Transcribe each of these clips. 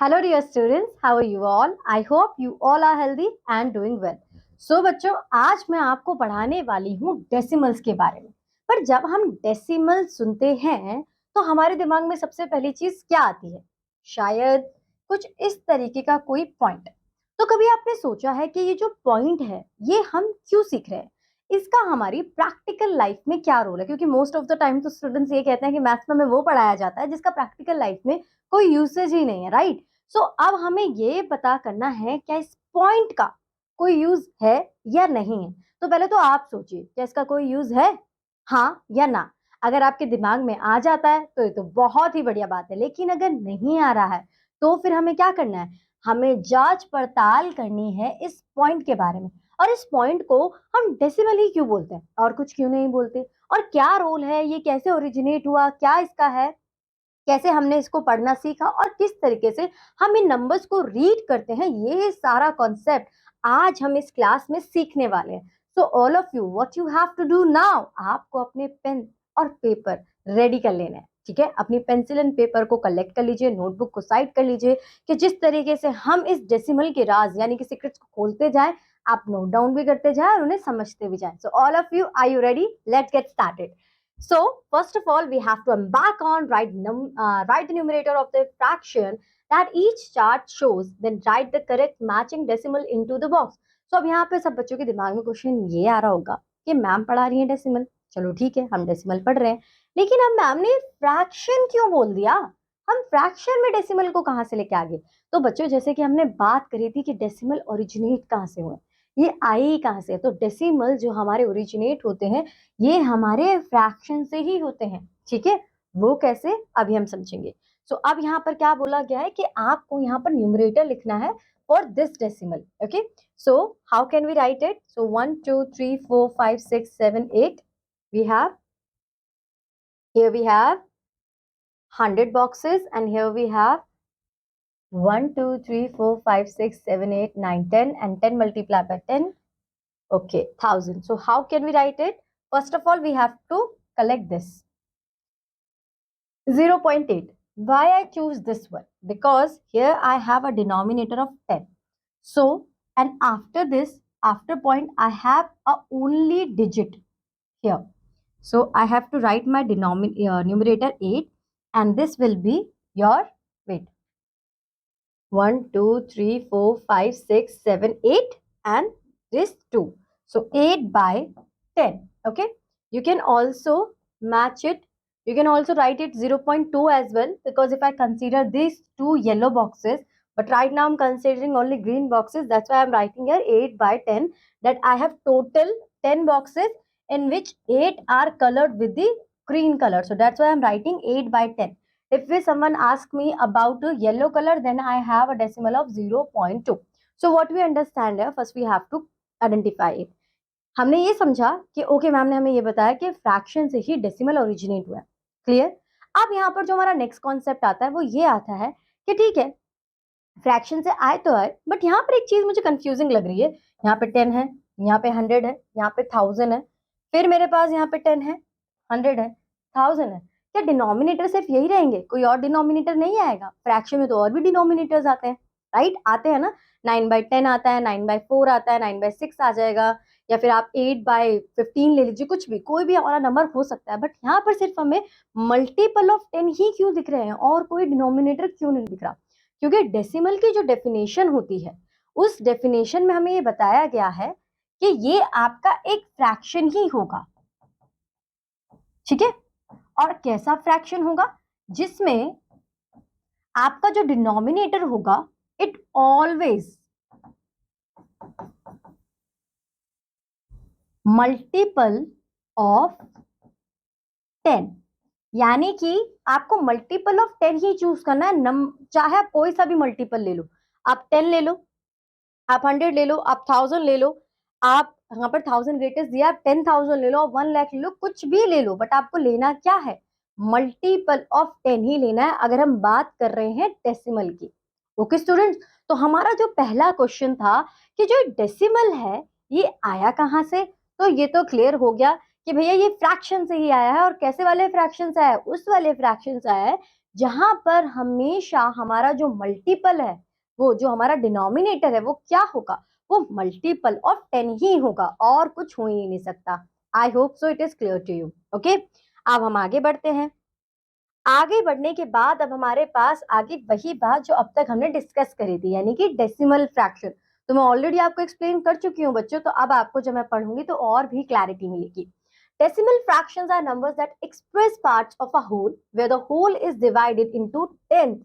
Hello dear students, how are you all? I hope you all are healthy and doing well. So बच्चों, आज मैं आपको पढ़ाने वाली हूँ डेसिमल्स के बारे में। पर जब हम डेसिमल सुनते हैं तो हमारे दिमाग में सबसे पहली चीज क्या आती है? शायद कुछ इस तरीके का कोई पॉइंट। तो कभी आपने सोचा है कि ये जो पॉइंट है ये हम क्यों सीख रहे हैं? इसका हमारी प्रैक्टिकल लाइफ में क्या रोल है? क्योंकि मोस्ट ऑफ द टाइम तो स्टूडेंट्स ये कहते हैं कि मैथ्स में हमें वो पढ़ाया जाता है जिसका प्रैक्टिकल लाइफ में कोई यूसेज ही नहीं है, राइट? सो अब हमें ये पता करना है क्या इस पॉइंट का कोई यूज है या नहीं है। तो पहले तो आप सोचिए, क्या इसका कोई यूज है, हाँ या ना? अगर आपके दिमाग में आ जाता है तो ये तो बहुत ही बढ़िया बात है, लेकिन अगर नहीं आ रहा है तो फिर हमें क्या करना है? हमें जांच पड़ताल करनी है इस पॉइंट के बारे में। और इस पॉइंट को हम डेसिमल ही क्यों बोलते हैं और कुछ क्यों नहीं बोलते, और क्या रोल है, ये कैसे ओरिजिनेट हुआ, क्या इसका है, कैसे हमने इसको पढ़ना सीखा और किस तरीके से हम इन नंबर्स को रीड करते हैं, ये सारा कॉन्सेप्ट आज हम इस क्लास में सीखने वाले हैं। So all of you, what you have to do now, आपको अपने पेन और पेपर रेडी कर लेना है, ठीक है? अपनी पेंसिल एंड पेपर को कलेक्ट कर लीजिए, नोटबुक को साइड कर लीजिए कि जिस तरीके से हम इस डेसिमल के राज यानी कि सीक्रेट्स को खोलते जाएं, आप नोट डाउन भी करते जाएं और उन्हें समझते भी जाएं। So all of you, are you ready? Let's get started. So first of all, we have to embark on write the numerator of the fraction that each chart shows. Then write the correct matching decimal into the box. So अब यहाँ पे सब बच्चों के दिमाग में question ये आ रहा होगा कि मैम पढ़ा रही है डेसिमल, चलो ठीक है हम डेसिमल पढ़ रहे हैं, लेकिन अब मैम ने फ्रैक्शन क्यों बोल दिया? हम फ्रैक्शन में डेसिमल को कहाँ से लेके आ गए? तो बच्चों, जैसे कि हमने बात करी थी कि डेसिमल ओरिजिनेट कहाँ से हुए, ये आई कहाँ से? तो डेसिमल जो हमारे ओरिजिनेट होते हैं ये हमारे फ्रैक्शन से ही होते हैं, ठीक है? वो कैसे, अभी हम समझेंगे। सो अब यहाँ पर क्या बोला गया है कि आपको यहाँ पर न्यूमरेटर लिखना है for this decimal, okay? So how can we write it? So 1 2 3 4 5 6 7 8 we have, here we have 100 boxes, and here we have 1 2 3 4 5 6 7 8 9 10, and 10 multiplied by 10, okay, 1000. So how can we write it? First of all, we have to collect this 0.8. Why I choose this one? Because here I have a denominator of 10. So, and after this, after point, I have a only digit here. So I have to write my numerator 8, and this will be your, wait, 1 2 3 4 5 6 7 8, and this 2. So 8 by 10. Okay, you can also match it. You can also write it 0.2 as well, because if I consider these two yellow boxes, but right now I'm considering only green boxes, that's why I'm writing here 8 by 10, that I have total 10 boxes in which 8 are colored with the green color. So that's why I'm writing 8 by 10. If someone asks me about the yellow color, then I have a decimal of 0.2. So what we understand here, first we have to identify it. हमने ये समझा कि okay, ma'am ने हमें ये बताया कि fraction से ही डेसिमल ओरिजिनेट हुआ है, क्लियर? अब यहाँ पर जो हमारा नेक्स्ट कॉन्सेप्ट आता है वो ये आता है कि ठीक है, फ्रैक्शन से आए तो आए, बट यहाँ पर एक चीज मुझे कंफ्यूजिंग लग रही है। यहाँ पे 10 है, यहाँ पे 100 है, यहाँ पे 1000 है, फिर मेरे पास यहाँ पे 10 है, 100 है, 1000 है। क्या डिनोमिनेटर सिर्फ यही रहेंगे, कोई और डिनोमिनेटर नहीं आएगा? फ्रैक्शन में तो और भी डिनोमिनेटर्स आते हैं, राइट? आते हैं ना, 9/10 आता है, 9/4 आता है, 9/6 आ जाएगा, या फिर आप 8/15 ले लीजिए, कुछ भी, कोई भी हमारा नंबर हो सकता है। बट यहाँ पर सिर्फ हमें मल्टीपल ऑफ 10 ही क्यों दिख रहे हैं और कोई डिनोमिनेटर क्यों नहीं दिख रहा? क्योंकि डेसिमल की जो डेफिनेशन होती है, उस डेफिनेशन में हमें ये बताया गया है कि ये आपका एक फ्रैक्शन ही होगा, ठीक है? और कैसा फ्रैक्शन होगा? जिसमें आपका जो डिनोमिनेटर होगा, इट ऑलवेज मल्टीपल ऑफ 10, यानी कि आपको मल्टीपल ऑफ 10 ही चूज करना है। चाहे आप कोई सा भी मल्टीपल ले लो, आप 10 ले लो, आप 100 ले लो, आप 1000 ले लो, आप यहाँ पर 1000 ग्रेटेस्ट दिया, आप 10,000 ले लो, आप 1 लाख ले लो, कुछ भी ले लो, बट आपको लेना क्या है? मल्टीपल ऑफ 10 ही लेना है, अगर हम बात कर रहे हैं डेसिमल की। ओके स्टूडेंट्स, तो हमारा जो पहला क्वेश्चन था कि जो डेसिमल है ये आया कहाँ से, तो ये तो क्लियर हो गया कि भैया ये फ्रैक्शन से ही आया है। और कैसे वाले फ्रैक्शन से आया है? उस वाले फ्रैक्शन से आया है जहां पर हमेशा हमारा जो मल्टीपल है, वो जो हमारा डिनोमिनेटर है, वो क्या होगा, वो मल्टीपल ऑफ 10 ही होगा, और कुछ हो ही नहीं सकता। I hope so it is clear to you. Okay, अब हम आगे बढ़ते हैं। आगे बढ़ने के बाद अब हमारे पास आगे वही बात जो अब तक हमने डिस्कस करी थी, यानी कि डेसिमल फ्रैक्शन। तो मैं ऑलरेडी आपको एक्सप्लेन कर चुकी हूँ बच्चों, तो अब आपको जब मैं पढ़ूंगी तो और भी क्लैरिटी मिलेगी। Decimal fractions are numbers that express parts of a whole where the whole is divided into tenth,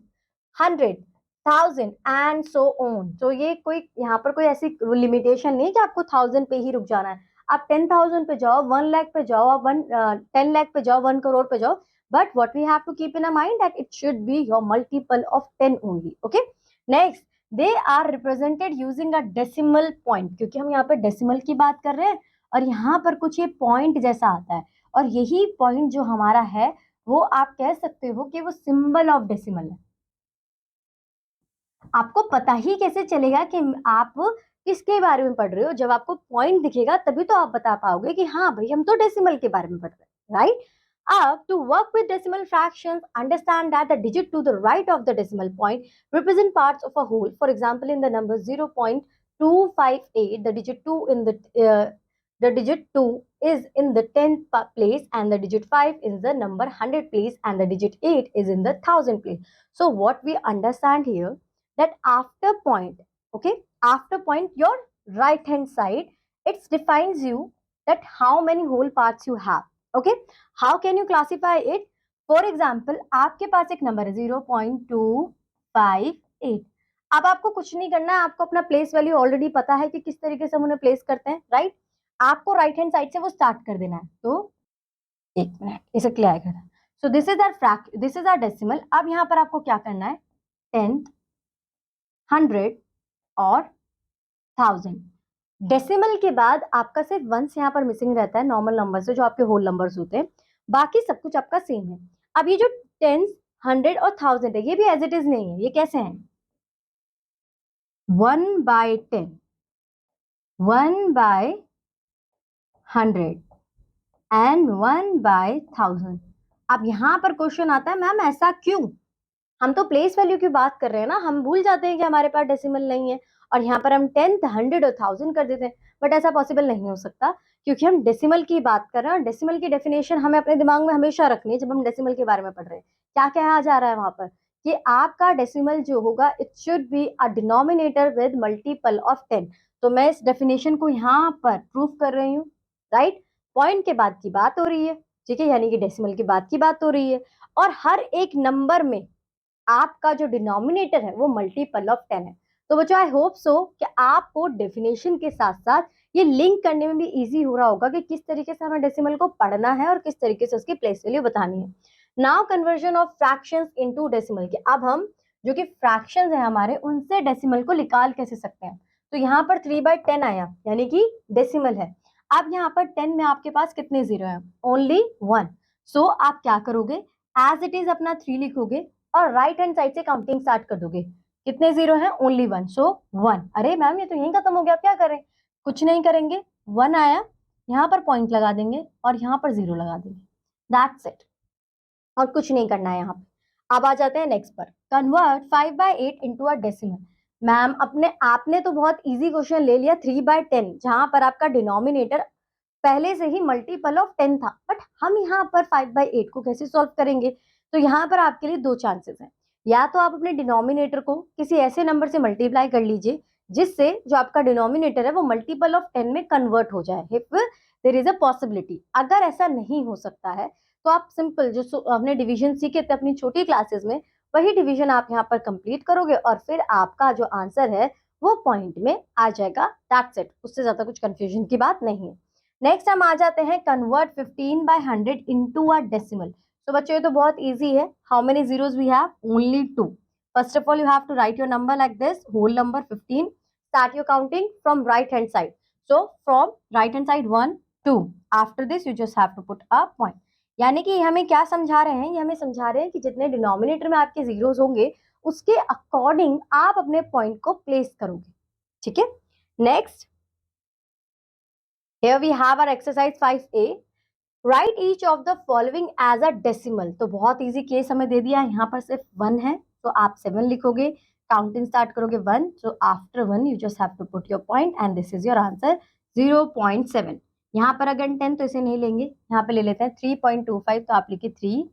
hundred, thousand and so on. तो ये कोई यहाँ पर कोई ऐसी लिमिटेशन नहीं कि आपको 1000 पे ही रुक जाना है। आप 10,000 पे जाओ, 1 लाख पे जाओ, आप 10 लाख पे जाओ, 1 करोड़ पे जाओ, but what we have to keep in a mind that it should be your multiple of 10 only. Okay, next, they are represented using a decimal point, क्योंकि हम यहाँ पे डेसिमल की बात कर रहे हैं और यहाँ पर कुछ ये पॉइंट जैसा आता है, और यही पॉइंट जो हमारा है वो आप कह सकते हो कि वो सिंबल ऑफ डेसिमल है। आपको पता ही कैसे चलेगा कि आप किसके बारे में पढ़ रहे हो? जब आपको पॉइंट दिखेगा तभी तो आप बता पाओगे कि हाँ भाई हम तो डेसिमल के बारे में पढ़ रहे हैं, right? Up to work with decimal fractions, understand that the digit to the right of the decimal point represent parts of a whole. For example, in the number 0.258, the digit 2 is in the 10th place, and the digit 5 is the number 100 place, and the digit 8 is in the 1000 place. So what we understand here, that after point, okay, after point, your right hand side, it defines you that how many whole parts you have. Okay, how can you classify it? For example, आपके पास एक number है 0.258। अब आपको कुछ नहीं करना है, आपको अपना प्लेस वैल्यू ऑलरेडी पता है कि किस तरीके से हम उन्हें प्लेस करते हैं, राइट? आपको राइट हैंड साइड से वो स्टार्ट कर देना है। तो एक मिनट, इसे क्लियर करना। So this is our decimal. अब यहाँ पर आपको क्या करना है, 10th, 100 और 1000। डेसिमल के बाद आपका सिर्फ वंस यहाँ पर मिसिंग रहता है नॉर्मल नंबर से, जो आपके होल नंबर्स होते हैं, बाकी सब कुछ आपका सेम है। अब ये जो 10, 100 और 1000 है, ये भी एज इट इज नहीं है, ये कैसे हैं, 1/10, 1/100 एंड 1/1000। अब यहाँ पर क्वेश्चन आता है, मैम ऐसा क्यों? हम तो प्लेस वैल्यू की बात कर रहे हैं ना, हम भूल जाते हैं कि हमारे पास डेसिमल नहीं है, और यहाँ पर हम 10th, 100 और 1000 कर देते हैं। बट ऐसा पॉसिबल नहीं हो सकता, क्योंकि हम डेसिमल की बात कर रहे हैं, और डेसिमल की डेफिनेशन हमें अपने दिमाग में हमेशा रखनी है जब हम डेसिमल के बारे में पढ़ रहे हैं। क्या कहा जा रहा है वहां पर कि आपका डेसिमल जो होगा, it should be a denominator with multiple of 10। तो मैं इस डेफिनेशन को यहाँ पर प्रूफ कर रही हूँ, राइट? पॉइंट के बाद की बात हो रही है, ठीक है, यानी कि डेसिमल के बाद की बात हो रही है, और हर एक नंबर में आपका जो डिनोमिनेटर है वो मल्टीपल ऑफ 10 है। तो बच्चों, आई होप सो कि आपको डेफिनेशन के साथ साथ ये लिंक करने में भी इजी हो रहा होगा कि किस तरीके से हमें डेसिमल को पढ़ना है और किस तरीके से उसकी प्लेस वैल्यू बतानी है। Now conversion of fractions into decimal के, अब हम जो कि फ्रैक्शंस है हमारे, उनसे डेसिमल को निकाल कैसे सकते हैं? तो यहाँ पर 3/10 आया, यानी कि डेसिमल है। अब यहाँ पर 10 में आपके पास कितने जीरो हैं? ओनली 1। सो आप क्या करोगे, एज इट इज अपना 3 लिखोगे और राइट हैंड साइड से काउंटिंग स्टार्ट कर दोगे। कितने जीरो हैं? ओनली 1, सो 1। अरे मैम ये तो यहीं खत्म हो गया, क्या करें? कुछ नहीं करेंगे, 1 आया, यहाँ पर पॉइंट लगा देंगे और यहाँ पर 0 लगा देंगे, दैट्स इट, और कुछ नहीं करना है यहाँ पे। अब आ जाते हैं नेक्स्ट पर, convert 5/8 into a decimal. Ma'am अपने आपने तो बहुत इजी क्वेश्चन ले लिया, 3/10, जहां पर आपका डिनोमिनेटर पहले से ही मल्टीपल ऑफ 10 था, बट हम यहाँ पर 5/8 को कैसे सॉल्व करेंगे? तो यहाँ पर आपके लिए दो चांसेस हैं, या तो आप अपने डिनोमिनेटर को किसी ऐसे नंबर से मल्टीप्लाई कर लीजिए जिससे जो आपका डिनोमिनेटर है वो मल्टीपल ऑफ 10 में कन्वर्ट हो जाए, if there is a possibility. अगर ऐसा नहीं हो सकता है तो आप सिंपल जो हमने डिवीजन सीखे थे अपनी छोटी क्लासेस में, वही डिवीजन आप यहाँ पर कंप्लीट करोगे और फिर आपका जो आंसर है वो पॉइंट में आ जाएगा, दैट्स इट, उससे ज्यादा कुछ कंफ्यूजन की बात नहीं है। नेक्स्ट हम आ जाते हैं, कन्वर्ट 15/100 इनटू अ डेसिमल। तो बच्चों ये तो बहुत इजी है, how many zeros we have? Only 2। First of all you have to write your number like this, whole number 15, start your counting from right hand side. So from right hand side 1, 2, after this you just have to put a point. यानी कि हमें क्या समझा रहे हैं, ये हमें समझा रहे हैं कि जितने डिनोमिनेटर में आपके जीरोस होंगे उसके अकॉर्डिंग आप अपने पॉइंट को प्लेस करोगे, ठीक है? Next, here we have our exercise 5a. Write each of the following as a decimal. तो बहुत इजी केस हमें दे दिया है, यहाँ पर सिर्फ 1 है तो आप 7 लिखोगे, काउंटिंग स्टार्ट करोगे 1, so after 1 you just have to put your point and this is your answer 0.7। यहाँ पर अगर 10 तो इसे नहीं लेंगे, यहाँ पे ले लेते हैं 3.25, तो आप लिखिए 3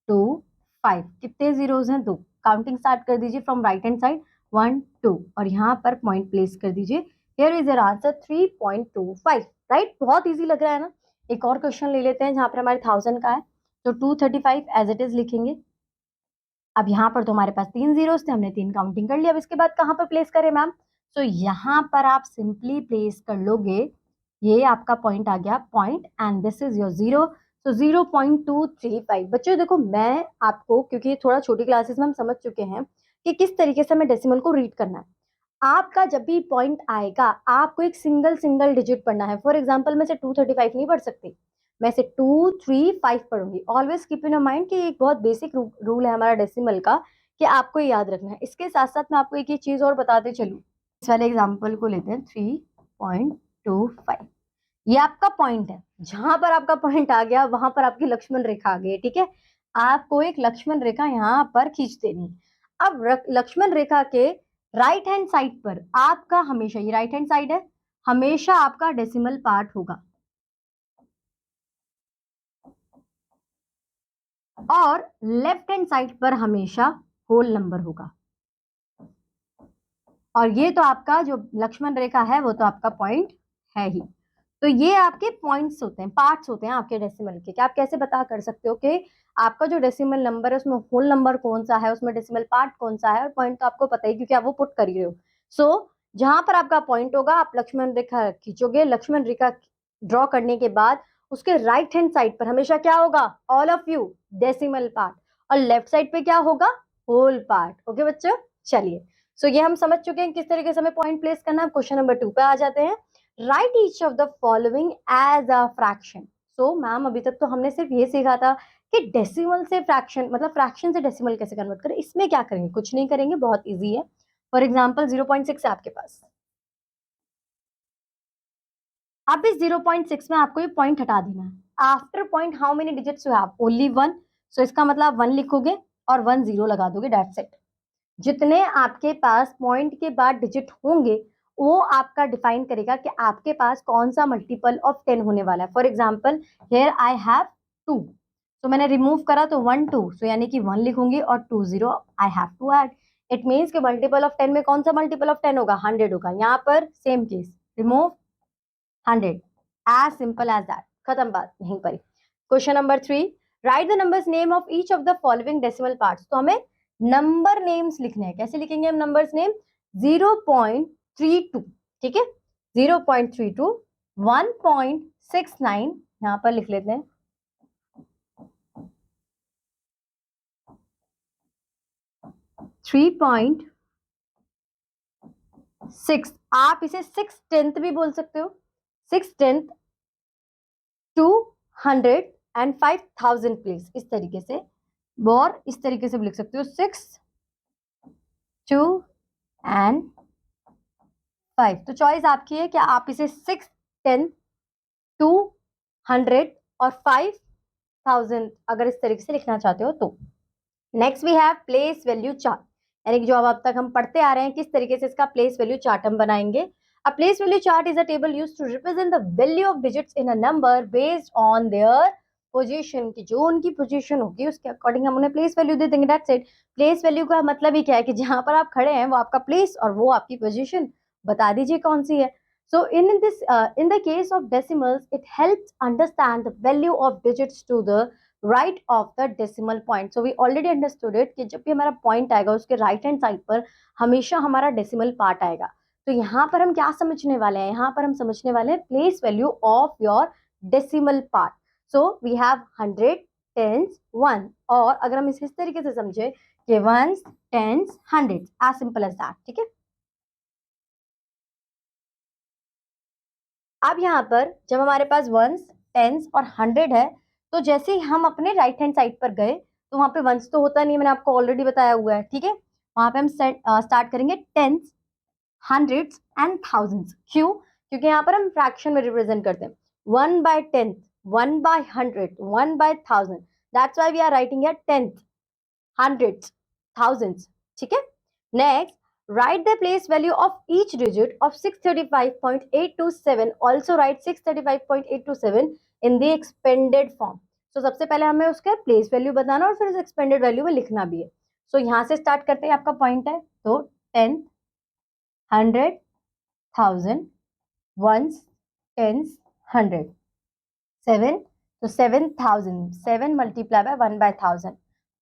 2 5। कितने जीरोज हैं? 2। काउंटिंग स्टार्ट कर दीजिए फ्रॉम राइट हैंड साइड 1 2 और यहाँ पर पॉइंट प्लेस कर दीजिए। Here is your answer 3.25। Right, बहुत इजी लग रहा है ना। एक और क्वेश्चन ले लेते हैं जहां पर हमारे 1000 का है, तो 235 एज इट इज लिखेंगे। अब यहाँ पर तो हमारे पास 3 जीरोस थे, हमने 3 काउंटिंग कर लिया। अब इसके बाद कहाँ पर प्लेस करें मैम? तो यहाँ पर आप सिंपली प्लेस कर लोगे, ये आपका पॉइंट आ गया point and this is your 0, तो 0.235। बच्चों देखो, मैं आपको, क्योंकि थोड़ा छोटी क्लासेस में हम समझ चुके हैं कि किस तरीके से हमें डेसिमल को रीड करना है। आपका जब भी पॉइंट आएगा आपको एक सिंगल सिंगल डिजिट पढ़ना है। फॉर एग्जाम्पल मैं से 235 नहीं पढ़ सकती, मैं से 235 पढ़ूंगी। ऑलवेज कीप इन माइंड कि एक बहुत बेसिक रूल है हमारा डेसिमल का, कि आपको याद रखना है। इसके साथ साथ मैं आपको एक चीज और बताते चलूं। इस वाले एग्जाम्पल को लेते हैं 3.25। ये आपका पॉइंट है, जहां पर आपका पॉइंट आ गया वहां पर आपकी लक्ष्मण रेखा आ गई, ठीक है। आपको एक लक्ष्मण रेखा यहाँ पर खींच देनी। अब लक्ष्मण रेखा के राइट हैंड साइड पर आपका हमेशा, ये राइट हैंड साइड है, हमेशा आपका डेसिमल पार्ट होगा और लेफ्ट हैंड साइड पर हमेशा होल नंबर होगा। और ये तो आपका जो लक्ष्मण रेखा है वो तो आपका पॉइंट है ही। तो ये आपके पॉइंट्स होते हैं, पार्ट्स होते हैं आपके डेसिमल के। क्या आप कैसे पता कर सकते हो कि आपका जो डेसिमल नंबर है उसमें होल नंबर कौन सा है, उसमें डेसिमल पार्ट कौन सा है? और पॉइंट तो आपको पता ही, क्योंकि आप वो पुट कर ही रहे हो। सो जहां पर आपका पॉइंट होगा आप लक्ष्मण रेखा खींचोगे। लक्ष्मण रेखा ड्रॉ करने के बाद उसके राइट हैंड साइड पर हमेशा क्या होगा? All of you decimal part, और लेफ्ट साइड पे क्या होगा? Whole part. ओके बच्चों, चलिए। सो ये हम समझ चुके हैं किस तरीके से हमें पॉइंट प्लेस करना है। क्वेश्चन नंबर 2 पे आ जाते हैं। Write each of the following as a fraction. So ma'am अभी तक तो हमने सिर्फ ये सीखा था कि डेसिमल से फ्रैक्शन, मतलब फ्रैक्शन से डेसिमल कैसे कन्वर्ट करें। इसमें क्या करेंगे? कुछ नहीं करेंगे, बहुत इजी है। फॉर एग्जाम्पल 0.6 है आपके पास, अब इस 0.6 में आपको ये पॉइंट हटा देना है। After point how many digits you have? Only 1। सो इसका मतलब 1 लिखोगे और 1 0 लगा दोगे, दैट्स इट। जितने आपके पास पॉइंट के बाद डिजिट होंगे वो आपका डिफाइन करेगा कि आपके पास कौन सा मल्टीपल ऑफ 10 होने वाला है। For example here I have 2, तो मैंने रिमूव करा तो 1 2, सो यानी कि 1 लिखूंगी और 2 0 I have to add. It means कि मल्टीपल ऑफ 10 में कौन सा मल्टीपल ऑफ 10 होगा? 100 होगा। यहाँ पर same case, remove 100, as simple as that, खत्म बात यहीं पर। Question number 3, write the numbers name of each of the following decimal parts. तो हमें नंबर नेम्स लिखने हैं। कैसे लिखेंगे हम नंबर्स नेम? 0.32, ठीक है, 0.32, 1.69, यहां पर लिख लेते हैं 3.6, आप इसे 6/10 भी बोल सकते हो। 6/10, 200 एंड 5000 प्लीज, इस तरीके से, और इस तरीके से भी लिख सकते हो 6 2 एंड 5। तो चॉइस आपकी है कि आप इसे 6 10 200 और 5000 अगर इस तरीके से लिखना चाहते हो तो। Next we have place value chart, यानी कि जो अब तक हम पढ़ते आ रहे हैं किस तरीके से इसका प्लेस वैल्यू चार्ट हम बनाएंगे। A place value chart is a table used to represent the value of digits in a number based on their position, कि जो उनकी पोजीशन होगी उसके अकॉर्डिंग हम उन्हें प्लेस वैल्यू दे देंगे, दैट्स इट। प्लेस वैल्यू का मतलब ही क्या है कि जहां पर आप खड़े हैं वो आपका प्लेस और वो आपकी पोजीशन, बता दीजिए कौन सी है। So in the case of decimals, it helps understand the value of digits to the right of the decimal point. So we already understood it कि जब भी हमारा पॉइंट आएगा उसके राइट हैंड साइड पर हमेशा हमारा डेसिमल पार्ट आएगा। तो यहाँ पर हम क्या समझने वाले हैं? यहाँ पर हम समझने वाले हैं place value of your decimal part. So we have 100 tens 1, और अगर हम इस तरीके से समझे कि ones tens hundred, as simple as that, ठीक है। अब यहाँ पर जब हमारे पास वंस टेंस और 100 है, तो जैसे ही हम अपने राइट हैंड साइड पर गए तो वहां पे वंस तो होता नहीं, मैंने आपको ऑलरेडी बताया हुआ है, ठीक है। वहां पे हम स्टार्ट करेंगे टेंस, हंड्रेड्स एंड थाउजेंड्स। क्यों? क्योंकि यहाँ पर हम फ्रैक्शन में रिप्रेजेंट करते हैं। 1/10 1 by 100, 1 by 1000. That's why we are writing here tenth, hundreds, thousands. ठीक है? Next, write the place value of each digit of 635.827. Also write 635.827 in the expanded form. So सबसे पहले हमें उसका प्लेस वैल्यू बताना और फिर उस एक्सपेंडेड वैल्यू में लिखना भी है. So यहाँ से स्टार्ट करते हैं. आपका पॉइंट है तो 10, 100, 1000, ones, tens, 100, 7, so 7000, 7 multiplied by 1 by 1000,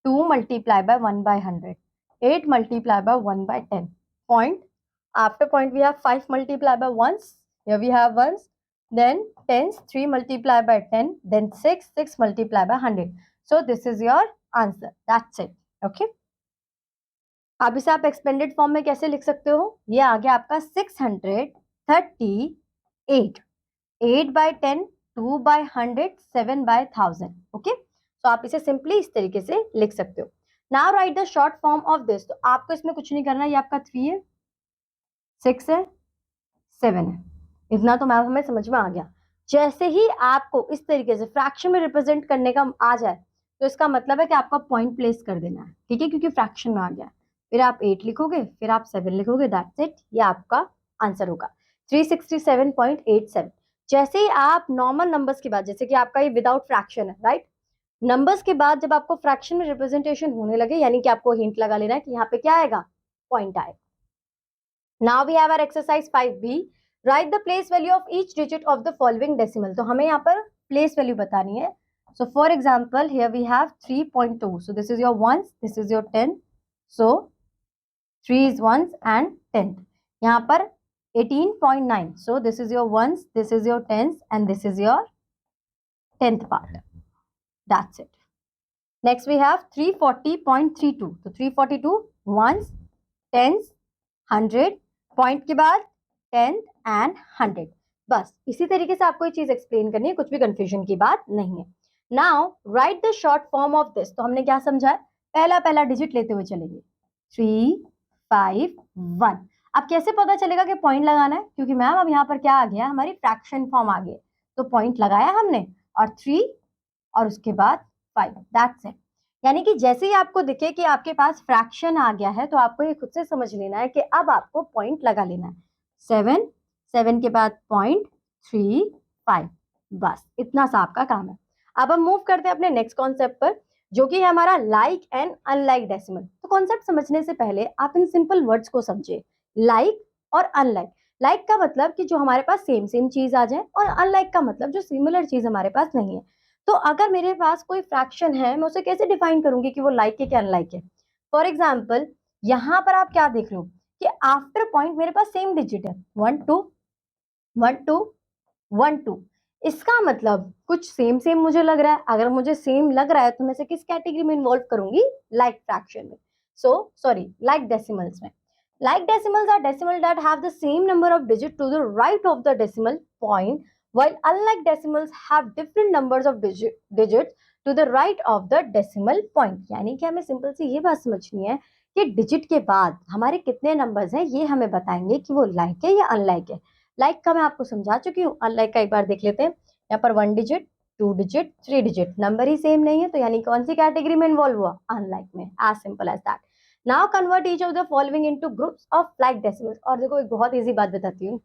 2 multiplied by 1 by 100, 8 multiplied by 1 by 10. Point. After point we have 5 multiplied by ones. Here we have ones. Then tens, 3 multiplied by 10. Then 6, 6 multiplied by 100. So this is your answer. That's it. Okay. अब इसे आप expanded form में कैसे लिख सकते हो? ये आ गया आपका 638. 8 by 10, 2 by 100, 7 by 1000. ओके, तो आप इसे सिंपली इस तरीके से लिख सकते हो. Now right the short form of this. तो आपको इसमें कुछ नहीं करना. ये आपका 3 है, 6 है, 7 है. इतना तो मैम हमें समझ में आ गया. जैसे ही आपको इस तरीके से फ्रैक्शन में रिप्रेजेंट करने का आ जाए तो इसका मतलब है कि आपका पॉइंट प्लेस कर देना है. ठीक है, क्योंकि फ्रैक्शन में आ गया. फिर आप 8 लिखोगे, फिर आप 7 लिखोगे. That's it. ये आपका आंसर होगा 367.87. जैसे ही आप नॉर्मल नंबर्स के बाद, जैसे कि आपका ये विदाउट फ्रैक्शन है, राइट, नंबर्स के बाद जब आपको फ्रैक्शन में रिप्रेजेंटेशन होने लगे, यानी कि आपको हिंट लगा लेना है कि यहाँ पे क्या आएगा, पॉइंट आएगा. Now we have our exercise 5B. Write the place value of each digit of the following decimal. तो हमें यहाँ पर प्लेस वैल्यू बतानी है. So for example here we have 3.2. So this is your ones, this is your 10. So 3 is ones and 10th. यहाँ पर 18.9. So this is your ones, this is your tens, and this is your 10th part. That's it. Next we have 340.32. So 342 ones, tens, 100. Point के बाद 10th and 100. बस इसी तरीके से आपको ये चीज एक्सप्लेन करनी है. कुछ भी कंफ्यूजन की बात नहीं है. Now write the short form of this. तो हमने क्या समझा है? पहला डिजिट लेते हुए चलेंगे. 3, 5, 1. अब कैसे पता चलेगा कि पॉइंट लगाना है? क्योंकि मैम अब यहाँ पर क्या आ गया, हमारी फ्रैक्शन फॉर्म आ गई. तो पॉइंट लगाया हमने और 3 और उसके बाद 5. That's it. यानी कि जैसे ही आपको दिखे कि आपके पास फ्रैक्शन आ गया है तो आपको ये खुद से समझ लेना है कि अब आपको पॉइंट लगा लेना है. 7, 7 के बाद पॉइंट, 3, 5. बस इतना सा आपका काम है. अब हम मूव करते हैं अपने नेक्स्ट कॉन्सेप्ट पर, जो कि है हमारा लाइक एंड अनलाइक डेसिमल. तो कॉन्सेप्ट समझने से पहले आप इन सिंपल वर्ड्स को समझिए. लाइक और अनलाइक. लाइक का मतलब कि जो हमारे पास सेम चीज आ जाए, और अनलाइक का मतलब जो सिमिलर चीज हमारे पास नहीं है. तो अगर मेरे पास कोई फ्रैक्शन है, मैं उसे कैसे डिफाइन करूंगी कि वो लाइक है कि अनलाइक है? फॉर एग्जाम्पल यहाँ पर आप क्या देख रहे हो कि आफ्टर पॉइंट मेरे पास सेम डिजिट है, 1 2 1 2 1 2. इसका मतलब कुछ सेम मुझे लग रहा है. अगर मुझे सेम लग रहा है तो मैं इसे किस कैटेगरी में इन्वॉल्व करूंगी? लाइक फ्रैक्शन में. लाइक डेसिमल्स में. Like decimals are decimal that have the same number of digits to the right of the decimal point, while unlike decimals have different numbers of digits to the right of the decimal point. यानी कि हमें simple सी ये बात समझनी है कि digit के बाद हमारे कितने नंबर्स हैं, ये हमें बताएंगे कि वो लाइक है या अनलाइक है. लाइक का मैं आपको समझा चुकी हूँ. अनलाइक का एक बार देख लेते हैं. यहाँ पर 1 डिजिट, 2 डिजिट, 3 डिजिट, नंबर ही सेम नहीं है, तो यानी कौन सी कैटेगरी में इन्वॉल्व हुआ? अनलाइक में. As simple as that. Now convert each of the following into groups of like decimals. और देखो एक बहुत इजी बात बताती हूँ.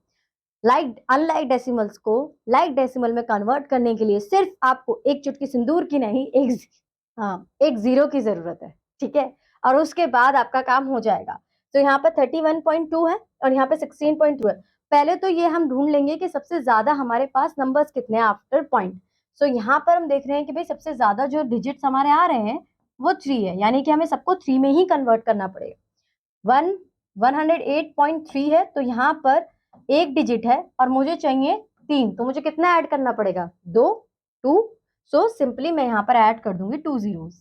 लाइक अनलाइक डेसिमल्स को लाइक डेसिमल में कन्वर्ट करने के लिए सिर्फ आपको एक चुटकी सिंदूर की नहीं, एक जीरो की जरूरत है. ठीक है, और उसके बाद आपका काम हो जाएगा. तो यहाँ पर 31.2 है और यहाँ पे 16.2 है. पहले तो ये हम ढूंढ लेंगे कि सबसे ज्यादा हमारे पास नंबर्स कितने हैं आफ्टर पॉइंट. सो यहाँ पर हम देख रहे हैं कि भाई सबसे ज्यादा जो डिजिट्स हमारे आ रहे हैं वो 3 है, यानी कि हमें सबको 3 में ही कन्वर्ट करना पड़ेगा. 108.3 है, तो यहाँ पर एक डिजिट है और मुझे चाहिए 3, तो मुझे कितना ऐड करना पड़ेगा? 2, 2. सो सिंपली मैं यहाँ पर ऐड कर दूंगी 2 zeros.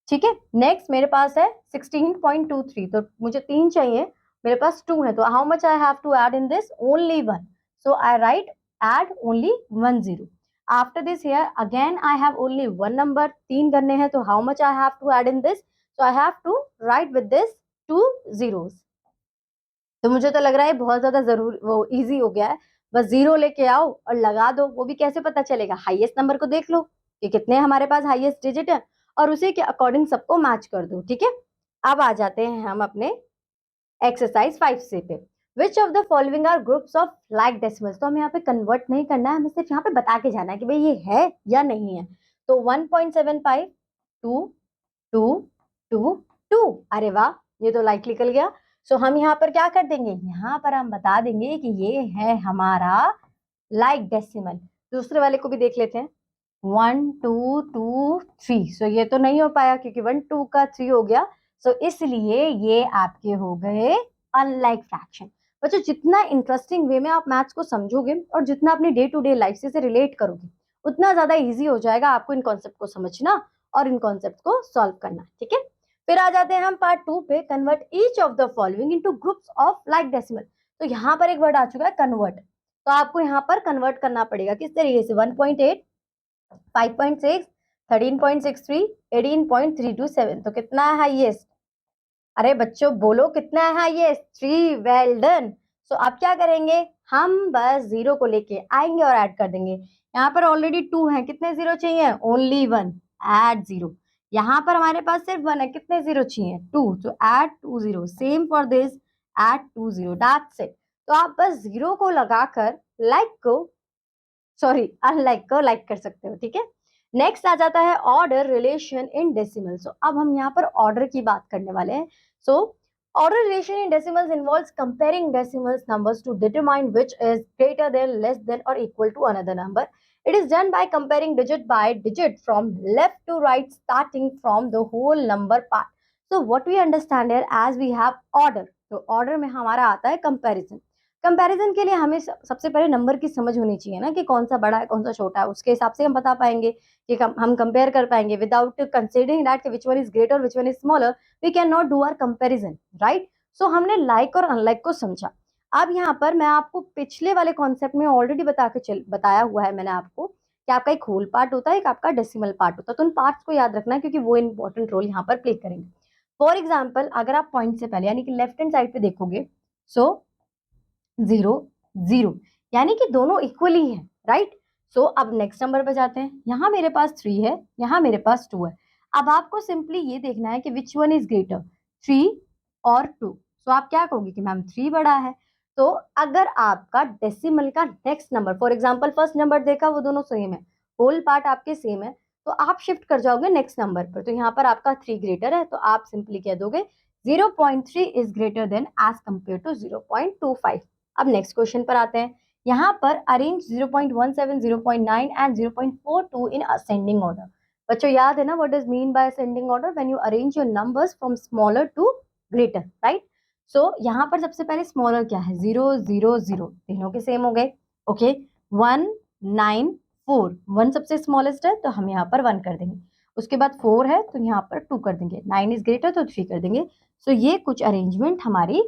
ठीक है. नेक्स्ट मेरे पास है 16.23, तो मुझे 3 चाहिए, मेरे पास 2 है, तो how much I have to add in this? Only 1. So I write add only 1 zero. After this here again I have only one number, 3 करने हैं, तो how much I have to add in this? So I have to write with this 2 zeros. तो मुझे तो लग रहा है बहुत ज्यादा जरूर वो इजी हो गया है. बस 0 लेके आओ और लगा दो। वो भी कैसे पता चलेगा? हाईएस्ट नंबर को देख लो कि कितने हमारे पास हाईएस्ट डिजिट है और उसी के अकॉर्डिंग सबको मैच कर दो। ठीक है, अब आ जाते हैं हम अपने एक्सरसाइज 5C पे। Which of the following are groups of like decimals. तो हमें यहाँ पे कन्वर्ट नहीं करना है, हमें सिर्फ यहाँ पे बता के जाना है कि भाई ये है या नहीं है। तो 1.75, 2, 2, 2, 2। अरे वाह, ये तो लाइक निकल गया। सो हम यहाँ पर क्या कर देंगे, यहाँ पर हम बता देंगे कि ये है हमारा लाइक डेसिमल। दूसरे वाले को भी देख लेते हैं। 1, 2, 2, 3। सो ये तो नहीं हो पाया क्योंकि 1, 2 का 3 हो गया। सो इसलिए ये आपके हो गए अनलाइक फ्रैक्शन। बच्चों, जितना इंटरेस्टिंग वे में आप मैथ्स को समझोगे और जितना अपनी डे टू डे लाइफ से रिलेट करोगे, उतना ज्यादा इजी हो जाएगा आपको इन कॉन्सेप्ट को समझना और इन कॉन्सेप्ट को सॉल्व करना। ठीक है, फिर आ जाते हैं हम पार्ट 2 पे। Convert each of the following into groups of like decimal. तो यहाँ पर एक वर्ड आ चुका है कन्वर्ट। तो आपको यहाँ पर कन्वर्ट करना पड़ेगा किस तरीके से, 1.8, 5.6, 13.63, 18.327। तो कितना है हाईएस्ट? अरे बच्चों बोलो कितना है हाईएस्ट? 3। Well done. सो आप क्या करेंगे, हम बस 0 को लेके आएंगे और ऐड कर देंगे। यहाँ पर ऑलरेडी 2 है, कितने 0 चाहिए? ओनली 1। ऐड 0। यहाँ पर हमारे पास सिर्फ 1 है, कितने 0 चाहिए? 2। तो add 2 0। Same for this, add 2 0। That's it. तो आप बस 0 को लगाकर लाइक को, सॉरी अनलाइक को लाइक कर सकते हो। ठीक है, नेक्स्ट आ जाता है ऑर्डर रिलेशन इन डेसिमल। सो अब हम यहाँ पर ऑर्डर की बात करने वाले हैं। So order relation in decimals involves comparing decimals numbers to determine which is greater than, less than और equal to another number. It is done by comparing digit by digit from left to right, starting from the whole number part. So what we understand here as we have order. तो order में हमारा आता है comparison. Comparison के लिए हमें सबसे पहले नंबर की समझ होनी चाहिए ना कि कौन सा बड़ा है कौन सा छोटा है, उसके हिसाब से हम बता पाएंगे कि हम कंपेयर कर पाएंगे। Without considering that which one is greater और which one is smaller, we can not do our comparison, right. So हमने लाइक और अनलाइक को समझा। अब यहाँ पर मैं आपको पिछले वाले कॉन्सेप्ट में ऑलरेडी बताया हुआ है मैंने आपको कि आपका एक होल पार्ट होता है, एक आपका डेसिमल पार्ट होता है। तो उन पार्ट्स को याद रखना है क्योंकि वो इंपॉर्टेंट रोल यहाँ पर प्ले करेंगे। फॉर एग्जाम्पल, अगर आप पॉइंट से पहले यानी कि लेफ्ट हैंड साइड पे देखोगे, सो 0, 0, यानी कि दोनों इक्वली है, राइट। सो अब नेक्स्ट नंबर पे जाते हैं। यहाँ मेरे पास 3 है, यहाँ मेरे पास 2 है। अब आपको सिंपली ये देखना है कि विच वन इज ग्रेटर, 3 और 2। सो आप क्या कहोगे कि मैम 3 बड़ा है। तो अगर आपका डेसिमल का next number, for example first number देखा, वो दोनों सेम है, होल पार्ट आपके सेम है, तो आप शिफ्ट कर जाओगे नेक्स्ट नंबर पर। तो यहाँ पर आपका 3 ग्रेटर है, तो आप सिंपली कह दोगे 0.3 is greater than as compare to 0.25। अब नेक्स्ट क्वेश्चन पर आते हैं। यहाँ पर arrange 0.17, 0.9 and 0.42 in ascending order. बच्चों याद है ना what does mean by ascending order? When you arrange your numbers from smaller to greater, right. So यहाँ पर सबसे पहले स्मॉलर क्या है, 0, 0, 0, तीनों के सेम हो गए। ओके, 1, 9, 4, 1 सबसे स्मॉलेस्ट है तो हम यहाँ पर 1 कर देंगे। उसके बाद 4 है तो यहाँ पर 2 कर देंगे। 9 इज ग्रेटर तो 3 कर देंगे। सो ये कुछ अरेंजमेंट हमारी,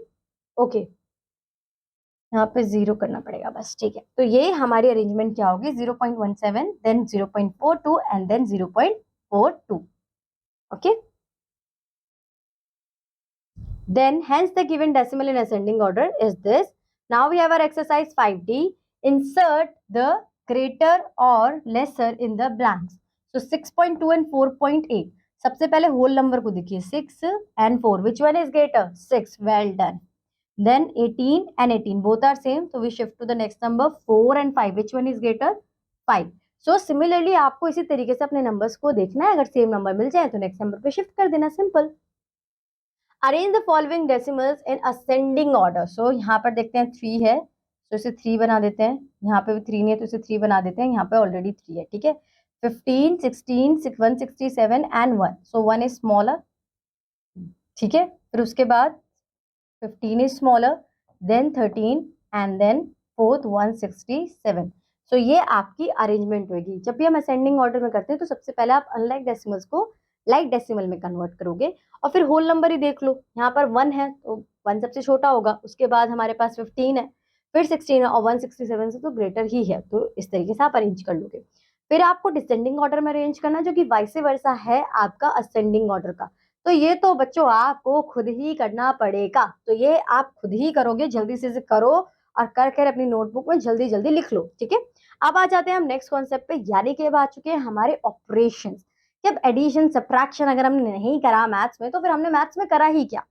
ओके, यहाँ पे 0 करना पड़ेगा बस, ठीक है। तो ये हमारी अरेंजमेंट क्या होगी, 0.17, then 0.42 and then 0.42। Okay, then hence the given decimal in ascending order is this. Now we have our exercise 5D. Insert the greater or lesser in the blanks. So 6.2 and 4.8. सबसे पहले whole number को देखिए, 6 and 4. Which one is greater? 6. Well done. Then 18 and 18 both are same, so we shift to the next number 4 and 5. Which one is greater? 5. So similarly आपको इसी तरीके से अपने numbers को देखना है, अगर same number मिल जाए तो next number पे shift कर देना, simple. Arrange the following decimals in ascending order. So यहाँ पर देखते हैं 3 है तो इसे 3 बना देते हैं, यहाँ पे भी 3 नहीं है तो इसे 3 बना देते हैं, यहाँ पे ऑलरेडी 3 है, ठीक है। 15, 16, 167 and 1. So 1 is smaller, ठीक है। फिर उसके बाद 15 is smaller, then 13 and then fourth 167. So ये आपकी अरेंजमेंट होगी। जब भी हम असेंडिंग ऑर्डर में करते हैं तो सबसे पहले आप अनलाइक डेसिमल्स को लाइक डेसिमल में कन्वर्ट करोगे और फिर होल नंबर ही देख लो। यहाँ पर 1 है तो 1 सबसे छोटा होगा, उसके बाद हमारे पास 15 है, फिर 16 है और 167 से तो ग्रेटर ही है, तो इस तरीके से आप अरेंज कर लोगे। फिर आपको डिसेंडिंग ऑर्डर में अरेंज करना जो कि वाइस वर्सा है आपका असेंडिंग ऑर्डर का। तो ये तो बच्चों आपको खुद ही करना पड़ेगा, तो ये आप खुद ही करोगे, जल्दी से करो और कर अपनी नोटबुक में जल्दी जल्दी लिख लो, ठीक है। अब आ जाते हैं हम नेक्स्ट कॉन्सेप्ट पे, यानी कि अब आ चुके हैं हमारे ऑपरेशन। जब एडिशन सब्ट्रैक्शन अगर हमने नहीं करा मैथ्स में, तो फिर हमने मैथ्स में करा ही क्या?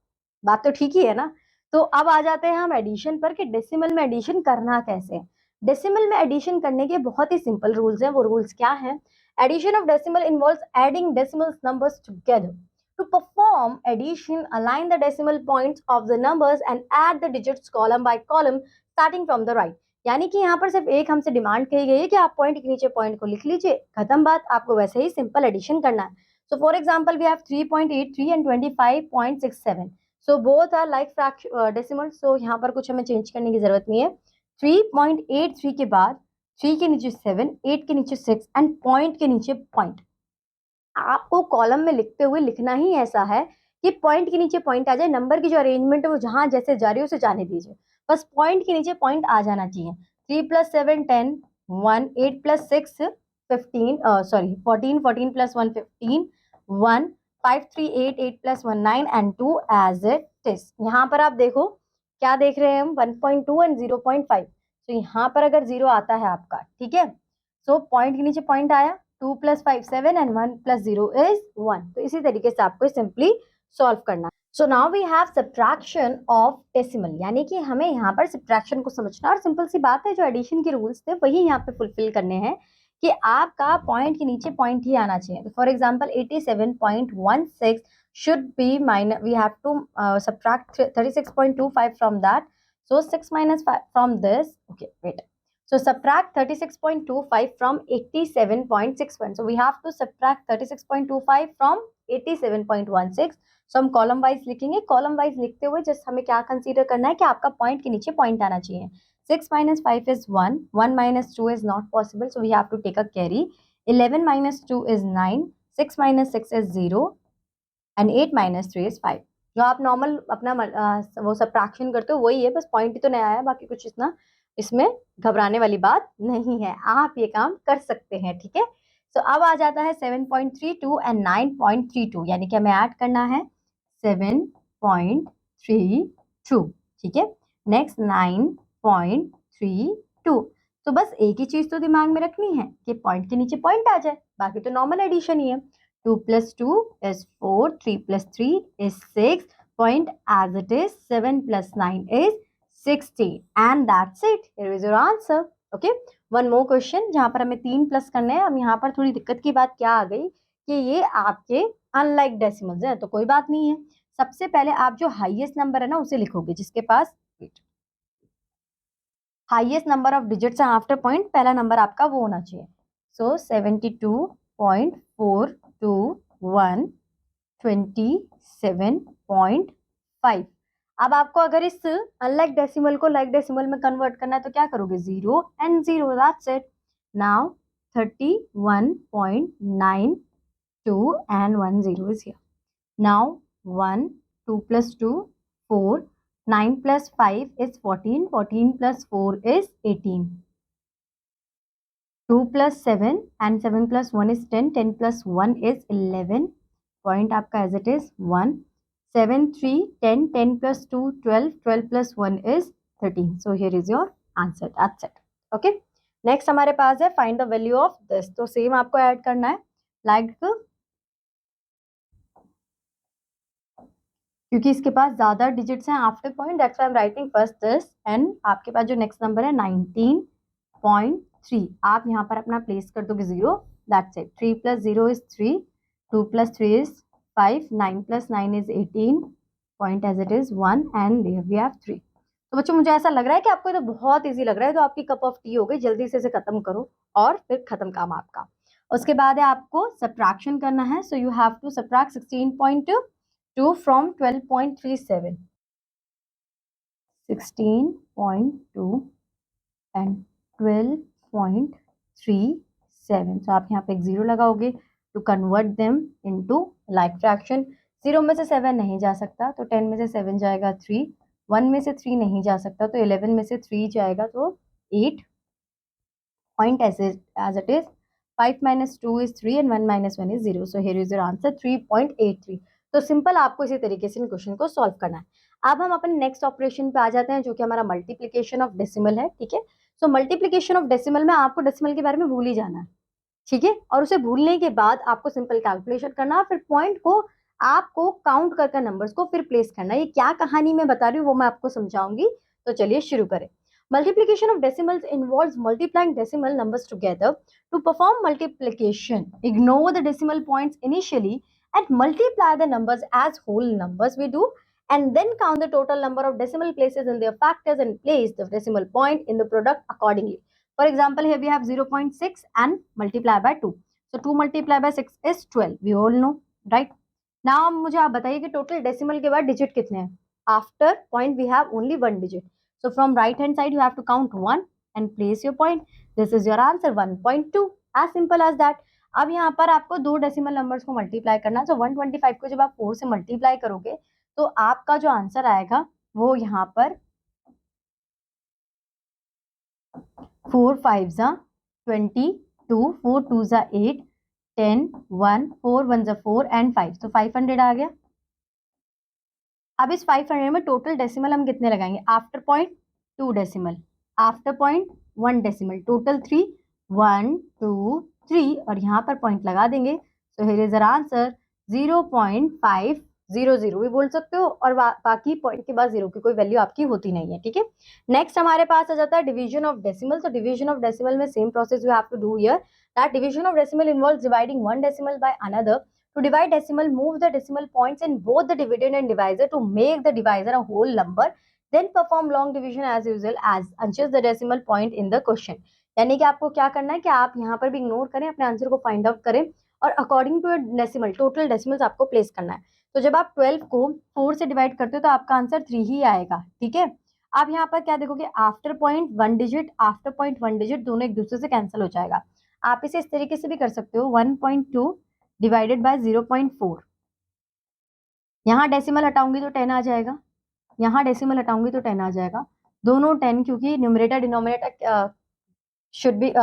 बात तो ठीक ही है ना। तो अब आ जाते हैं हम एडिशन पर कि डेसिमल में एडिशन करना कैसे है। डेसिमल में एडिशन करने के बहुत ही सिंपल रूल्स हैं। वो रूल्स क्या हैं? Addition of decimal involves adding decimal numbers together. To perform addition, align the decimal points of the numbers and add the digits column by column starting from the right. यानी कि यहाँ पर सिर्फ एक हमसे डिमांड कही गई है कि आप पॉइंट के नीचे पॉइंट को लिख लीजिए, खत्म बात। आपको वैसे ही सिंपल एडिशन करना है। So for example we have 3.83 and 25.67. So both are like decimal, so यहाँ पर कुछ हमें चेंज करने की जरूरत नहीं है। 3.83 के बाद 3 के नीचे 7, 8 के नीचे 6 एंड पॉइंट के नीचे पॉइंट। आपको कॉलम में लिखते हुए लिखना ही ऐसा है कि पॉइंट के नीचे पॉइंट आ जाए। नंबर की जो अरेंजमेंट है वो जहां जैसे जा रही है उसे जाने दीजिए, बस पॉइंट के नीचे पॉइंट आ जाना चाहिए। 3 + 7 10, 1 8 + 6 15, sorry 14, 14 + 1 15, 1 5 3 8 8 + 1 9 and 2 as it is. यहाँ पर आप देखो क्या देख रहे हैं हम, 1.2 एंड 0.5। तो यहाँ पर अगर 0 आता है आपका, ठीक है, सो पॉइंट के नीचे पॉइंट आया, 2 + 5 7 and 1 + 0 is 1। तो इसी तरीके से आपको सिंपली सॉल्व करना है। So now we have subtraction of decimal, यानी कि हमें यहाँ पर सब्ट्रैक्शन को समझना, और सिंपल सी बात है, जो एडिशन के रूल्स थे वही यहाँ पे फुलफिल करने हैं कि आपका पॉइंट के नीचे पॉइंट ही आना चाहिए। तो for example 87.16 should be minus, we have to subtract 36.25 from that. So 6 minus 5 from this, okay, wait. So subtract 36.25 from 87.61. So we have to subtract 36.25 from 87.16. So हम कॉलम वाइज लिखेंगे। Column wise लिखते हुए just हमें क्या consider करना है कि आपका पॉइंट के नीचे पॉइंट आना चाहिए। 6 minus 5 is 1, 1 minus 2 is not possible, so we have to take a carry. 11 minus 2 is 9, 6 minus 6 is 0 and 8 minus 3 is 5. जो आप नॉर्मल अपना वो सब्ट्रैक्शन करते हो वही है, बस पॉइंट ही तो नया आया, बाकी कुछ इतना इसमें घबराने वाली बात नहीं है, आप ये काम कर सकते हैं, ठीक है। सो अब आ जाता है 7.32 एंड 9.32, यानी कि हमें ऐड करना है 7.32, ठीक है। नेक्स्ट 9.32। तो बस एक ही चीज तो दिमाग में रखनी है कि पॉइंट के नीचे पॉइंट आ जाए, बाकी तो नॉर्मल एडिशन ही है। 2 + 2 is 4, 3 + 3 is 6, point as it is, 7 + 9 is 60 and that's it. Here is your answer. Okay, one more question जहाँ पर हमें 3 प्लस करने हैं। अब यहाँ पर थोड़ी दिक्कत की बात क्या आ गई कि ये आपके अनलाइक डेसिमल्स हैं, तो कोई बात नहीं है। सबसे पहले आप जो हाईएस्ट नंबर है ना उसे लिखोगे, जिसके पास हाईएस्ट नंबर ऑफ डिजिट्स है आफ्टर पॉइंट, पहला नंबर आपका वो होना चाहिए। सो 72.421 27.5। अब आपको अगर इस अनलाइक डेसिमल को लाइक डेसिमल में कन्वर्ट करना है तो क्या करोगे, 0 and 0, that's it. Now 31.92 and 1 0 is here. Now 1, 2 + 2 4, 9 + 5 is 14, 14 + 4 is 18, 2 + 7 and 7 + 1 is 10, 10 + 1 is 11, point आपका as it is 1, 7 3 10, 10 + 2 12, 12 + 1 is 13. So here is your answer, that's it. Okay, next हमारे पास है find the value of this। तो same आपको add करना है like, क्योंकि इसके पास ज्यादा डिजिट्स हैं after point, that's why I am writing first this. And आपके पास जो नेक्स्ट नंबर है 19.3, आप यहाँ पर अपना प्लेस कर दोगे 0, that's it. 3 + 0 is 3, 2 + 3 is 5, 9 + 9 is 18, point as it is 1 and we have 3। तो बच्चों मुझे ऐसा लग रहा है कि आपको तो बहुत ईजी लग रहा है, तो आपकी कप ऑफ टी हो गई, जल्दी से इसे खत्म करो और फिर खत्म काम आपका। उसके बाद है आपको सब्ट्रैक्शन करना है। So you have to subtract 16.2 from 12.37, 16.2 and 12.37। तो आप यहाँ पे एक 0 लगाओगे to convert them into like fraction. 0 में से 7 नहीं जा सकता तो 10 में से 7 जाएगा 3, 1 में से 3 नहीं जा सकता तो 11 में से 3 जाएगा तो 8, point as it is। 5 - 2 is 3 and 1 - 1 is 0, so here is your answer 3.83। तो सिंपल आपको इसी तरीके से इन क्वेश्चन को सॉल्व करना है। अब हम अपने नेक्स्ट ऑपरेशन पे आ जाते हैं, जो कि हमारा मल्टीप्लीकेशन ऑफ डेसिमल है, ठीक है। सो मल्टीप्लीकेशन ऑफ डेसिमल में आपको डेसिमल के बारे में भूल ही जाना है, ठीक है। और उसे भूलने के बाद आपको सिंपल कैलकुलेशन करना, फिर पॉइंट को आपको काउंट कर नंबर्स को फिर प्लेस करना। ये क्या कहानी मैं बता रही हूँ वो मैं आपको समझाऊंगी। तो चलिए शुरू करें। Multiplication of decimals involves multiplying decimal numbers together. To perform multiplication, ignore the decimal points initially and multiply the numbers as whole numbers we do, and then count the total number of decimal places in their factors and place the decimal point in the product accordingly. For example, here we have 0.6 and multiply by 2. So 2 multiply by 6 is 12. We all know, right? Now मुझे आप बताइए कि total decimal के बाद digit कितने हैं? After point we have only one digit. So from right hand side you have to count 1 and place your point. This is your answer 1.2. As simple as that. अब यहाँ पर आपको दो decimal numbers को multiply करना है। तो 125 को जब आप 4 से मल्टीप्लाई करोगे तो आपका जो आंसर आएगा वो यहाँ पर 4 5 जा 22, 4 2 जा 8, 10, 1, 4 1 जा 4 एंड 5, तो 500 आ गया। अब इस 500 में टोटल डेसिमल हम कितने लगाएंगे? After point 2 decimal, after point 1 decimal, total 3, 1 2 3 और यहाँ पर पॉइंट लगा देंगे। So here is our answer 0.500 भी बोल सकते हो, और बाकी पॉइंट के बाद जीरो की कोई वैल्यू आपकी होती नहीं है, ठीक है। नेक्स्ट हमारे पास आ जाता है डिवीजन ऑफ डेसिमल। तो डिवीजन ऑफ डेसिमल में same process you have to do here, that division of decimal involves dividing one decimal by another. To divide decimal, move the decimal points in both the dividend and divisor to make the divisor a whole number. Then perform long division as usual as unches the decimal point in the question. यानी कि आपको क्या करना है कि आप यहाँ पर भी इग्नोर करें, अपने आंसर को फाइंड आउट करें और according to decimal total decimals आपको प्लेस करना है। तो जब आप 12 को 4 से डिवाइड करते हो तो आपका आंसर 3 ही आएगा, ठीक है। आप यहाँ पर क्या देखोगे? After point 1 digit, after point 1 digit, दोनों एक दूसरे से कैंसिल हो जाएगा। आप इसे इस तरीके से भी कर सकते हो, 1.2 डिवाइडेड बाय 0.4। यहाँ डेसिमल हटाऊंगी तो 10 आ जाएगा, यहाँ डेसिमल हटाऊंगी तो 10 आ जाएगा, दोनों 10, क्योंकि numerator denominator should be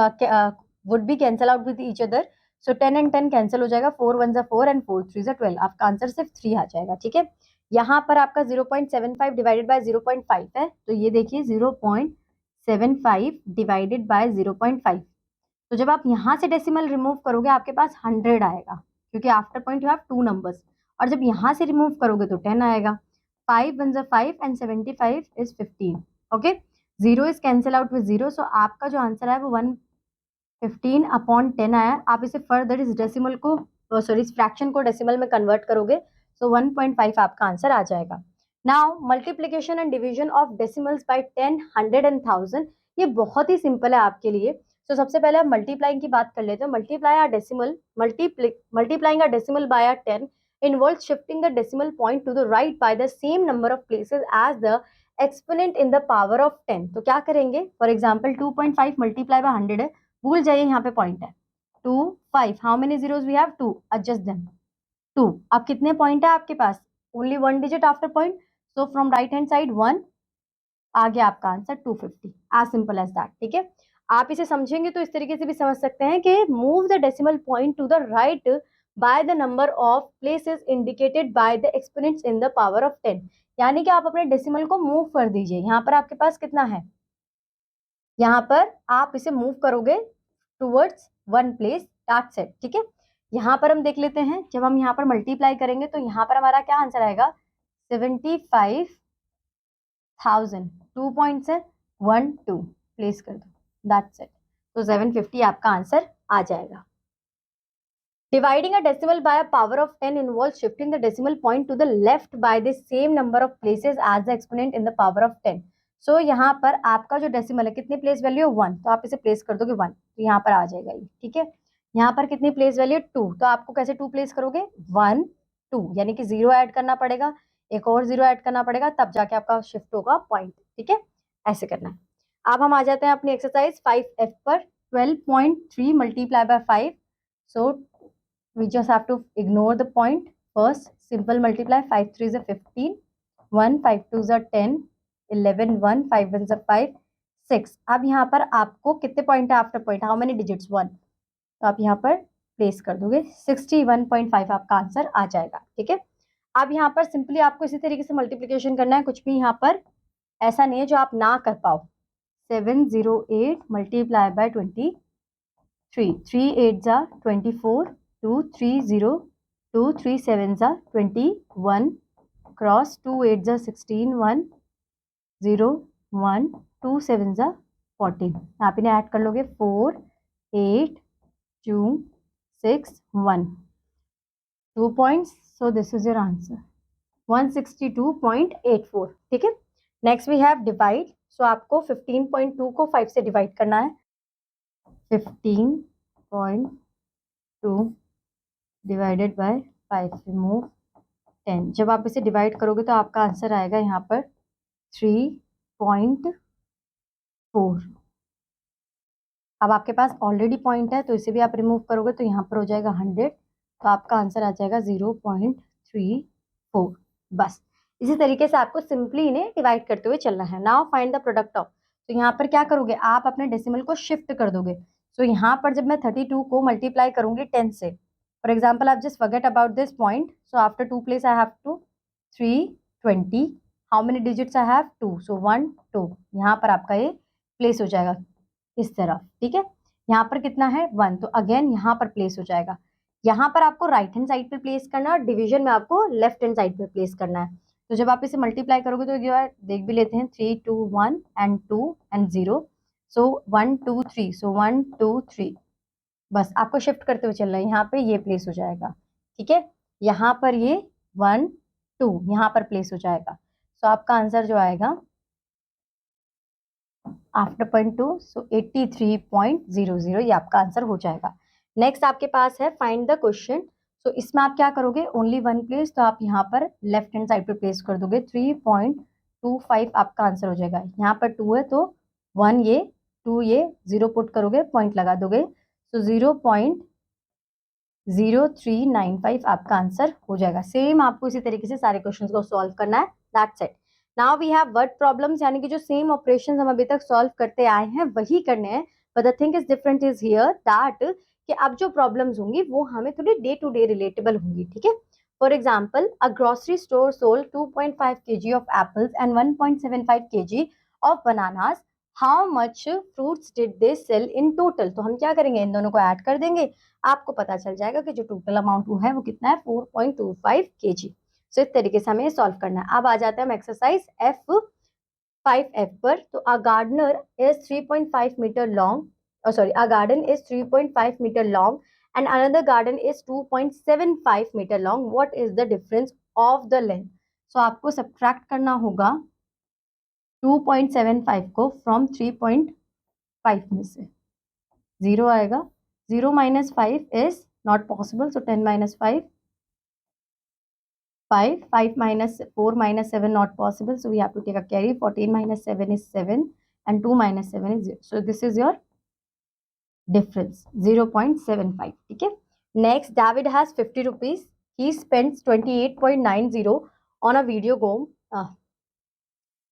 would be cancel out with each other. So 10 and 10 cancel हो जाएगा, 4 1 जा 4 एंड 4 3 जा 12। आपका आंसर सिर्फ 3 आ जाएगा, ठीक है। यहाँ पर आपका 0.75 डिवाइडेड बाय 0.5 है, तो ये देखिए 0.75 डिवाइडेड बाय 0.5। तो जब आप यहाँ से डेसिमल रिमूव करोगे आपके पास 100 आएगा, क्योंकि after point you have 2 numbers, और जब यहाँ से रिमूव करोगे तो 10 आएगा। 5 1 जा 5 and 75 is 15। Okay, 0 is cancel out with 0, सो आपका जो आंसर है वो 115 अपॉन 10 आया। आप इसे फर्दर इस डेसिमल को सॉरी इस फ्रैक्शन को डेसिमल में कन्वर्ट करोगे, सो 1.5 आपका आंसर आ जाएगा। Now multiplication and division of decimals by 10, 100 and 1000, ये बहुत ही सिंपल है आपके लिए। तो सबसे पहले हम मल्टीप्लाइंग की बात कर लेते हैं। Multiply a decimal, multiplying a decimal by a 10 involves shifting the decimal point to the right by the same number of places as the exponent in the power of 10. तो क्या करेंगे? फॉर एग्जाम्पल 2.5 मल्टीप्लाई बाय 100 है, भूल जाइए यहाँ पे point है 2 5, how many zeros we have? 2, adjust them 2। अब कितने पॉइंट है आपके पास? Only 1 digit after point, so from right hand side 1, आ गया आपका answer 250। As simple as that, ठीक है। आप इसे समझेंगे तो इस तरीके से भी समझ सकते हैं कि move the decimal point two the right by the number of places indicated by the exponents in the power of 10। यानी कि आप अपने डेसिमल को मूव कर दीजिए। यहाँ पर आपके पास कितना है? यहाँ पर आप इसे मूव करोगे towards one place, that's it, ठीक है। यहाँ पर हम देख लेते हैं, जब हम यहाँ पर मल्टीप्लाई करेंगे तो यहाँ पर हमारा क्या आंसर आएगा? 75,000। 2 पॉइंट्स है, 1 2 प्लेस कर दो, दैट्स इट। तो 750 आपका आंसर आ जाएगा। Dividing a decimal by a power of 10 involves shifting the decimal point to the left by the same number of places as the exponent in the power of 10. So यहाँ पर आपका जो decimal है कितनी place value? 1, तो आप इसे place कर दोगे 1, तो यहाँ पर आ जाएगा ये, ठीक है। यहाँ पर कितनी प्लेस वैल्यू? 2, तो आपको कैसे 2 प्लेस करोगे? 1 2, यानी कि 0 ऐड करना पड़ेगा, एक और 0 ऐड करना पड़ेगा, तब जाके आपका शिफ्ट होगा पॉइंट, ठीक है। ऐसे करना है। अब हम आ जाते हैं अपनी एक्सरसाइज 5F पर। 12.3 multiply by 5, so we just have to ignore the point. First simple multiply, 5 3 is 15, 1 5 2 is 10, 11 1 5 1 is 5 6। अब यहाँ पर आपको कितने पॉइंट है after point? How many digits? 1, तो आप यहाँ पर प्लेस कर दोगे 61.5, आपका आंसर आ जाएगा, ठीक है। अब यहाँ पर सिंपली आपको इसी तरीके से मल्टीप्लीकेशन करना है, कुछ भी यहाँ पर ऐसा नहीं है जो आप ना कर पाओ। 708 मल्टीप्लाई बाय 23, 3 8 जा 24, 2 3 0, 2 3 7 जा 21, क्रॉस 2 8 जा 16, 1 0 1, 2 7 जा 14। आप इन्हें ऐड कर लोगे 4 8 2 6 1, 2 points, so this is your answer 162.84। ठीक है। Next we have divide. So आपको 15.2 को 5 से डिवाइड करना है। 15.2 डिवाइडेड बाय 5, रिमूव 10। जब आप इसे डिवाइड करोगे तो आपका आंसर आएगा यहाँ पर 3.4। अब आपके पास ऑलरेडी पॉइंट है तो इसे भी आप रिमूव करोगे तो यहाँ पर हो जाएगा 100, तो आपका आंसर आ जाएगा 0.34। बस इसी तरीके से आपको सिंपली इन्हें डिवाइड करते हुए चलना है। Now find the product of. तो यहाँ पर क्या करोगे, आप अपने डेसिमल को शिफ्ट कर दोगे। सो यहाँ पर जब मैं 32 को मल्टीप्लाई करूंगी 10 से, फॉर एग्जाम्पल आप just forget about this point. So after 2 place I have to 320, how many digits I have 2, so 1 2, यहाँ पर आपका ये प्लेस हो जाएगा इस तरफ। ठीक है, यहाँ पर कितना है 1, तो अगेन यहाँ पर प्लेस हो जाएगा। यहाँ पर आपको राइट हैंड साइड पे प्लेस करना है और डिवीजन में आपको लेफ्ट हैंड साइड पे प्लेस करना है। तो जब आप इसे मल्टीप्लाई करोगे तो देख भी लेते हैं 3 2 1 एंड 2 एंड 0, सो 1 2 3, सो 1 2 3। बस आपको शिफ्ट करते हुए चलना है, यहाँ पे ये प्लेस हो जाएगा। ठीक है, यहाँ पर ये 1 2 यहाँ पर प्लेस हो जाएगा। सो आपका आंसर जो आएगा आफ्टर 0.2, सो 83.00, ये आपका आंसर हो जाएगा। नेक्स्ट आपके पास है फाइंड द क्वेश्चन। सो इसमें आप क्या करोगे, ओनली 1 प्लेस, तो आप यहाँ पर लेफ्ट हैंड साइड पे प्लेस कर दोगे। 3.25 आपका आंसर हो जाएगा। यहाँ पर 2 है तो 1 ये 2 ये 0 पुट करोगे, पॉइंट लगा दोगे, सो 0.0395 आपका आंसर हो जाएगा। सेम आपको इसी तरीके से सारे क्वेश्चंस को सॉल्व करना है। That's it. Now we have word problems, यानी कि जो सेम ऑपरेशंस हम अभी तक सॉल्व करते आए हैं वही करने हैं, but the thing is different is here that कि अब जो प्रॉब्लम्स होंगी वो हमें थोड़ी डे टू डे रिलेटेबल होंगी। ठीक है, for example a grocery store sold 2.5 kg of apples and 1.75 kg of bananas, how much fruits did they sell in total. तो हम क्या करेंगे, इन दोनों को ऐड कर देंगे, आपको पता चल जाएगा कि जो टोटल अमाउंट वो है वो कितना है, 4.25 kg। सो इस तरीके से हमें सॉल्व करना है। अब आ जाते हैं हम एक्सरसाइज F5F पर। तो a gardener is 3.5 metre long, sorry, a garden is 3.5 meter long and another garden is 2.75 meter long. What is the difference of the length? So आपको सब्ट्रैक्ट करना होगा 2.75 को फ्रॉम 3.5 में से, 0 आएगा, 0 minus 5 is not possible, so 10 minus 5, 5 minus 4 minus 7 not possible, so we have to take a carry. 14 minus 7 is 7 and 2 minus 7 is 0, so this is your difference 0.75. ठीक है, next David has 50 rupees, he spends 28.90 on a video game.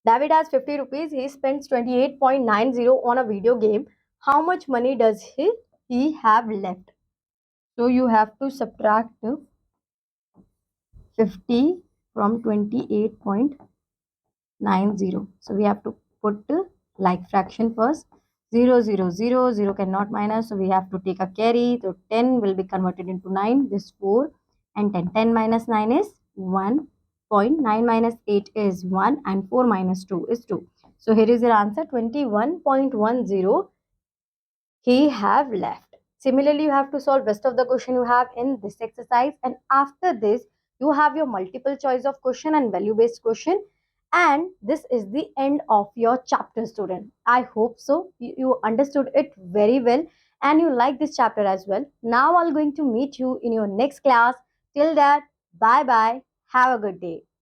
David has 50 rupees, he spends 28.90 on a video game. How much money does he have left? So you have to subtract 50 from 28.90. So we have to put like fraction first. 0 0 0 0 cannot minus, so we have to take a carry. So 10 will be converted into 9, this 4 and 10. 10 minus 9 is 1. 9 minus 8 is 1 and 4 minus 2 is 2. So here is your answer, 21.10 he have left. Similarly, you have to solve rest of the question you have in this exercise, and after this you have your multiple choice of question and value based question, and this is the end of your chapter, student. I hope so you understood it very well and you like this chapter as well. Now I'm going to meet you in your next class. Till that, bye bye, have a good day.